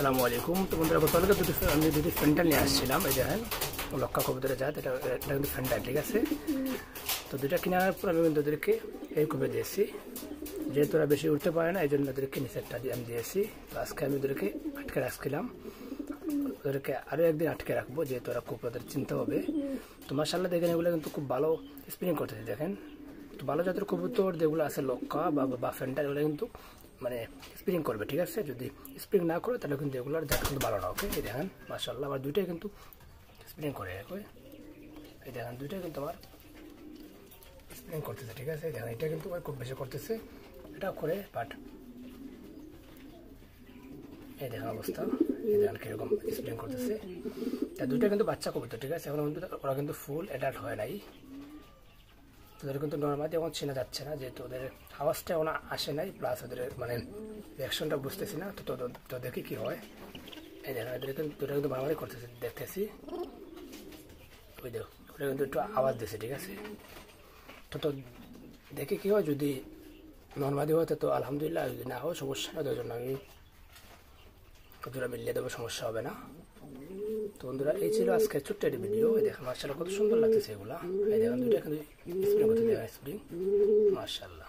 আসসালামু আলাইকুম। তো বন্ধুরা, গতকালকে আমি দুটি ফ্যান্টাল নিয়ে আসছিলাম। এই দেখেন লক্ষা কবুতরের জাত, এটা কিন্তু ফ্যান্টাল, ঠিক আছে। তো দুটা কেনার পর আমি কিন্তু ওদেরকে এই কবে দিয়েছি, যেহেতু ওরা বেশি উঠতে পারে না, এই জন্য ওদেরকে নিচেরটা দিয়ে আমি দিয়েছি। তো আজকে আমি ওদেরকে আটকে রাখছিলাম, ওদেরকে আরও একদিন আটকে রাখবো, যেহেতু ওরা খুব ওদের চিন্তা হবে। তো মাশাআল্লাহ দেখেন এগুলো কিন্তু খুব ভালো স্প্রিং করতেছে। দেখেন তো ভালো জাতের কবুতর যেগুলো আছে লক্ষা বা ফ্যান্টাল, এগুলো কিন্তু মানে স্প্রিং করবে, ঠিক আছে। যদি স্প্রিং না করে তাহলে কিন্তু এগুলোর জাত কিন্তু ভালো না। ওকে, এই দেখেন মাশাআল্লাহ আমার দুইটাই কিন্তু স্প্রিং করে। এই দেখেন দুইটাই কিন্তু আমার স্প্রিং করতেছে, ঠিক আছে। এই দেখেন এটা কিন্তু খুব বেশি করতেছে, এটা করে বাট এই দেখেন অবস্থা, এই দেখেন কীরকম স্প্রিং করতেছে। তা দুইটা কিন্তু বাচ্চা কবুতর, ঠিক আছে। এখন কিন্তু ওরা কিন্তু ফুল অ্যাডাল্ট হয় নাই, ওদের কিন্তু নর্মালি এখন চেনা যাচ্ছে না, যেহেতু ওদের আওয়াজটা এখন আসে নাই, প্লাস ওদের মানে রিয়াকশনটা বুঝতেছি না। তো দেখি কী হয়। এই দেখেন ওদের কিন্তু দুটো কিন্তু মারামারি করতেছে, দেখতেছি। ওই দেখো ওরা কিন্তু একটু আওয়াজ দিচ্ছে, ঠিক আছে। তো দেখি কী হয়। যদি নর্মালি হয় তো আলহামদুলিল্লাহ, যদি না হয় সমস্যা না, ওদের জন্য আমি দুটো মিলিয়ে দেবো, সমস্যা হবে না। তো বন্ধুরা, এই ছিল আজকে ছোট্ট একটি ভিডিও। এই দেখেন মার্শাল্লাহ কত সুন্দর লাগতেছে এগুলা। এই দেখেন দুইটা কিন্তু স্প্রিং করতে দেখেন, স্প্রিং মার্শাল্লাহ।